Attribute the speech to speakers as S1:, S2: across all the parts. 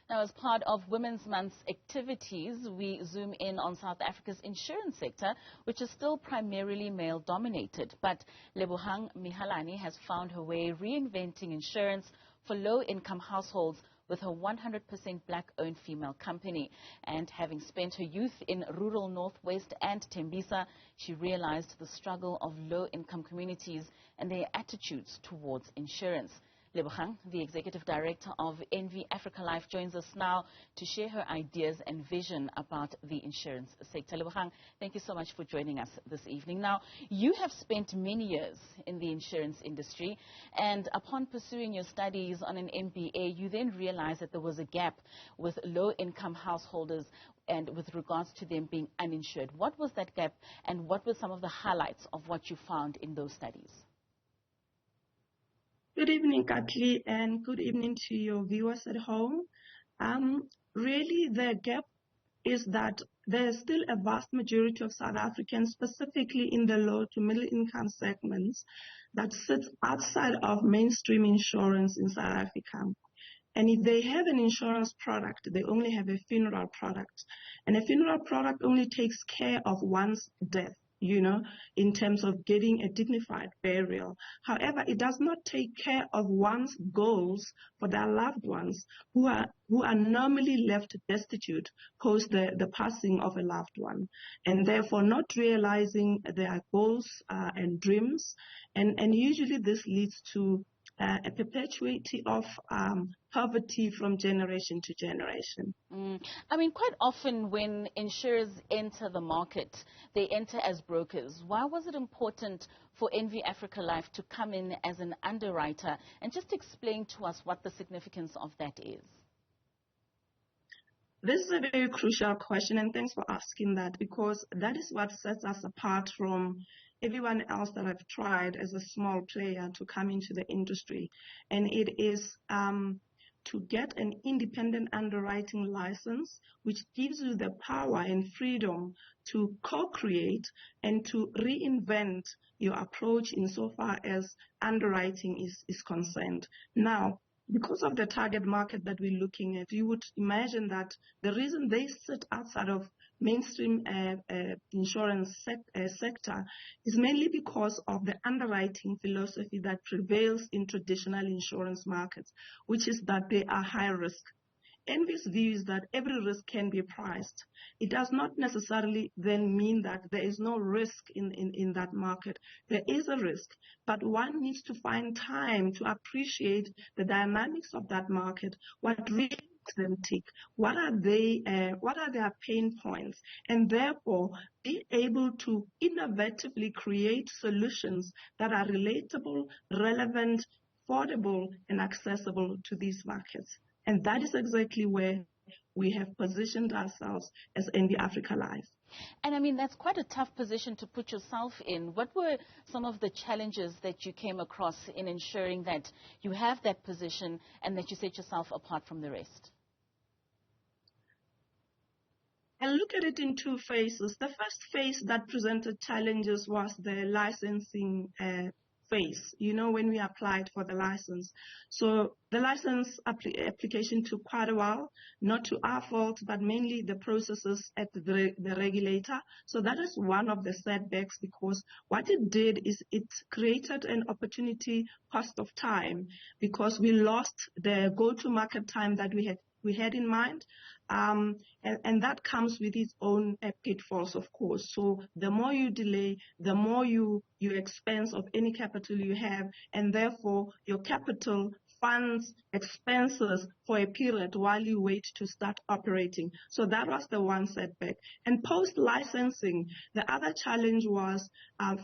S1: Now, as part of Women's Month's activities, we zoom in on South Africa's insurance sector, which is still primarily male-dominated. But Lebohang Mehalane has found her way reinventing insurance for low-income households with her 100% black-owned female company. And having spent her youth in rural North West and Tembisa, she realized the struggle of low-income communities and their attitudes towards insurance. Lebohang, the Executive Director of Reinvent Africa Life, joins us now to share her ideas and vision about the insurance sector. Lebohang, thank you so much for joining us this evening. Now, you have spent many years in the insurance industry, and upon pursuing your studies on an MBA, you then realized that there was a gap with low-income householders and with regards to them being uninsured. What was that gap, and what were some of the highlights of what you found in those studies?
S2: Good evening, Katli, and good evening to your viewers at home. Really, the gap is that there is still a vast majority of South Africans, specifically in the low to middle income segments, that sit outside of mainstream insurance in South Africa. And if they have an insurance product, they only have a funeral product. And a funeral product only takes care of one's death, in terms of getting a dignified burial. However, it does not take care of one's goals for their loved ones who are normally left destitute post the passing of a loved one, and therefore not realizing their goals and dreams. And usually this leads to a perpetuity of poverty from generation to generation.
S1: I mean, quite often when insurers enter the market, they enter as brokers. Why was it important for Reinvent Africa Life to come in as an underwriter? And just explain to us what the significance of that is.
S2: This is a very crucial question, and thanks for asking that, because that is what sets us apart from everyone else that I've tried as a small player to come into the industry. And it is to get an independent underwriting license, which gives you the power and freedom to co-create and to reinvent your approach insofar as underwriting is concerned. Now, because of the target market that we're looking at, you would imagine that the reason they sit outside of mainstream insurance sector is mainly because of the underwriting philosophy that prevails in traditional insurance markets, which is that they are high risk. Envy's view is that every risk can be priced. It does not necessarily then mean that there is no risk in that market. There is a risk, but one needs to find time to appreciate the dynamics of that market, what really makes them tick, what are their pain points, and therefore be able to innovatively create solutions that are relatable, relevant, affordable, and accessible to these markets. And that is exactly where we have positioned ourselves as Reinvent Africa Life.
S1: And I mean, that's quite a tough position to put yourself in. What were some of the challenges that you came across in ensuring that you have that position and that you set yourself apart from the rest?
S2: I look at it in two phases. The first phase that presented challenges was the licensing phase, when we applied for the license. So the license application took quite a while, not to our fault, but mainly the processes at the regulator. So that is one of the setbacks, because what it did is it created an opportunity cost of time, because we lost the go-to-market time that we had in mind. And that comes with its own pitfalls, of course. So the more you delay, the more you expense of any capital you have, and therefore your capital funds expenses for a period while you wait to start operating. So that was the one setback. And post-licensing, the other challenge was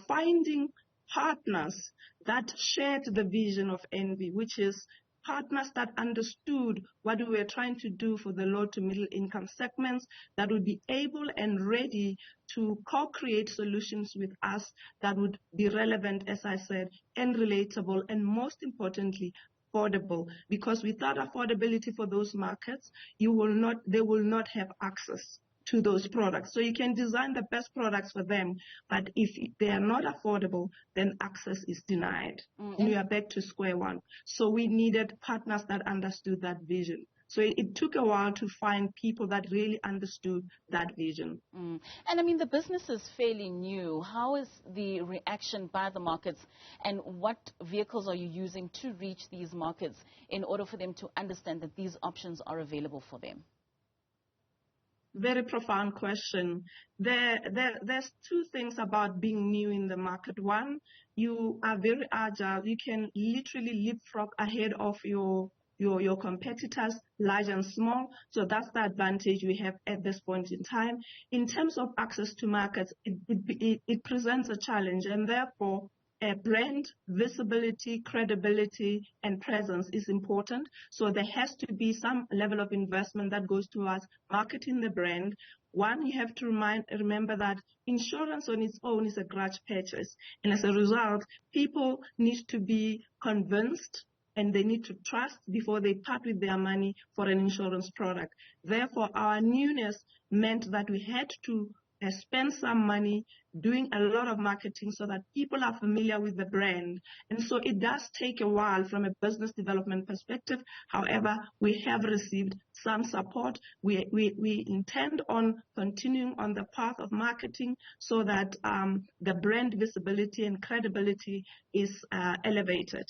S2: finding partners that shared the vision of Envy, which is partners that understood what we were trying to do for the low to middle income segments, that would be able and ready to co-create solutions with us that would be relevant, as I said, and relatable, and most importantly, affordable. Because without affordability for those markets, they will not have access to those products. So you can design the best products for them, but if they are not affordable, then access is denied. And we are back to square one. So we needed partners that understood that vision. So it took a while to find people that really understood that vision.
S1: And I mean, the business is fairly new. How is the reaction by the markets, and what vehicles are you using to reach these markets in order for them to understand that these options are available for them?
S2: Very profound question. There's two things about being new in the market. One, you are very agile. You can literally leapfrog ahead of your competitors, large and small. So that's the advantage we have at this point in time. In terms of access to markets, it presents a challenge, and therefore brand visibility, credibility, and presence is important. So there has to be some level of investment that goes towards marketing the brand. One, you have to remember that insurance on its own is a grudge purchase. And as a result, people need to be convinced and they need to trust before they part with their money for an insurance product. Therefore, our newness meant that we had to spend some money doing a lot of marketing so that people are familiar with the brand. And so it does take a while from a business development perspective. However, we have received some support. We intend on continuing on the path of marketing so that the brand visibility and credibility is elevated.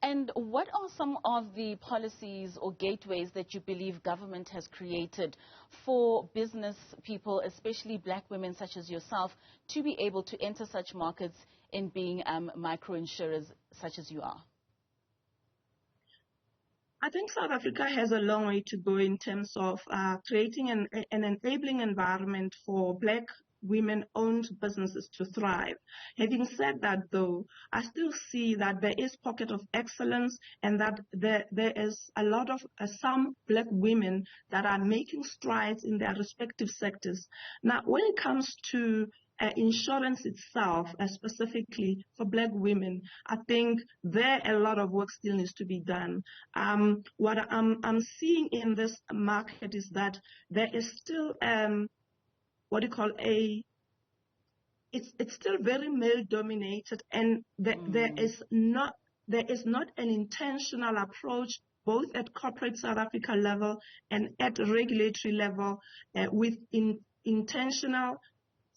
S1: And what are some of the policies or gateways that you believe government has created for business people, especially black women such as yourself, to be able to enter such markets in being micro-insurers such as you are?
S2: I think South Africa has a long way to go in terms of creating an enabling environment for black women-owned businesses to thrive. Having said that, though, I still see that there is pocket of excellence and that there is a lot of some black women that are making strides in their respective sectors. Now, when it comes to insurance itself, specifically for black women, I think there a lot of work still needs to be done. What I'm seeing in this market is that there is still what you call it's still very male dominated, and there is not an intentional approach both at corporate South Africa level and at regulatory level with intentional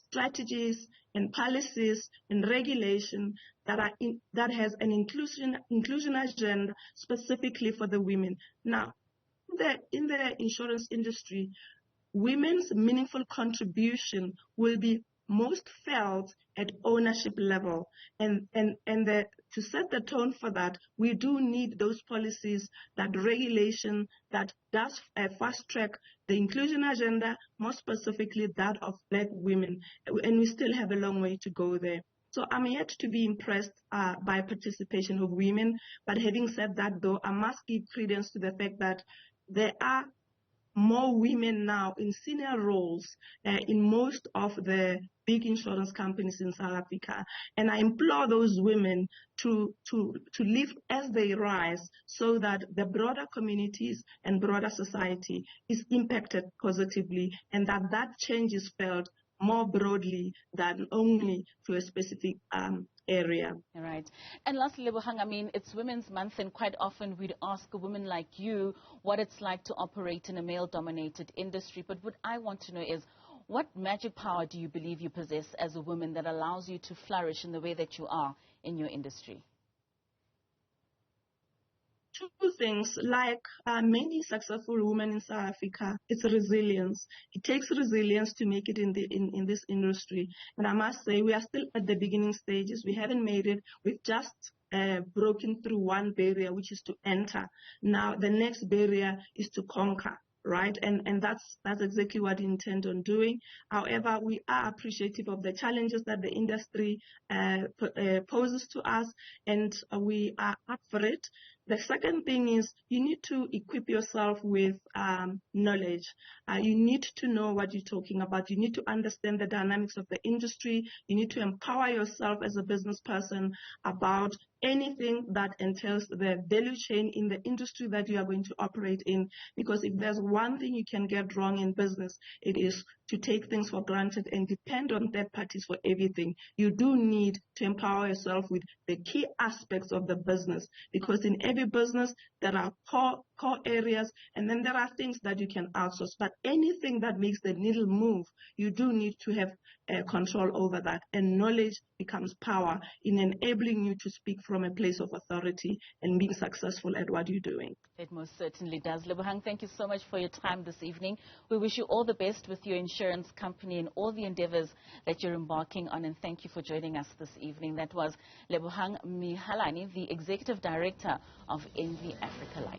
S2: strategies and policies and regulation that has an inclusion agenda specifically for the women. Now, in the insurance industry, women's meaningful contribution will be most felt at ownership level. And to set the tone for that, we do need those policies, that regulation that does fast track the inclusion agenda, more specifically that of black women. And we still have a long way to go there. So I'm yet to be impressed by participation of women. But having said that, though, I must give credence to the fact that there are more women now in senior roles in most of the big insurance companies in South Africa. And I implore those women to live as they rise so that the broader communities and broader society is impacted positively and that change is felt more broadly than only to a specific area.
S1: All right. And lastly, Lebohang, I mean, it's Women's Month, and quite often we'd ask a woman like you what it's like to operate in a male-dominated industry. But what I want to know is, what magic power do you believe you possess as a woman that allows you to flourish in the way that you are in your industry?
S2: Two things. Like many successful women in South Africa, it's resilience. It takes resilience to make it in this industry. And I must say, we are still at the beginning stages. We haven't made it. We've just broken through one barrier, which is to enter. Now, the next barrier is to conquer. Right, and that's exactly what we intend on doing. However, we are appreciative of the challenges that the industry poses to us, and we are up for it. The second thing is you need to equip yourself with knowledge. You need to know what you're talking about. You need to understand the dynamics of the industry. You need to empower yourself as a business person about anything that entails the value chain in the industry that you are going to operate in. Because if there's one thing you can get wrong in business, it is to take things for granted and depend on third parties for everything. You do need to empower yourself with the key aspects of the business, because in every business there are core core areas, and then there are things that you can outsource. But anything that makes the needle move, you do need to have control over that. And knowledge becomes power in enabling you to speak from a place of authority and being successful at what you're doing.
S1: It most certainly does. Lebohang, thank you so much for your time this evening. We wish you all the best with your insurance company and all the endeavors that you're embarking on, and thank you for joining us this evening. That was Lebohang Mehalane, the Executive Director of Envy Africa Life.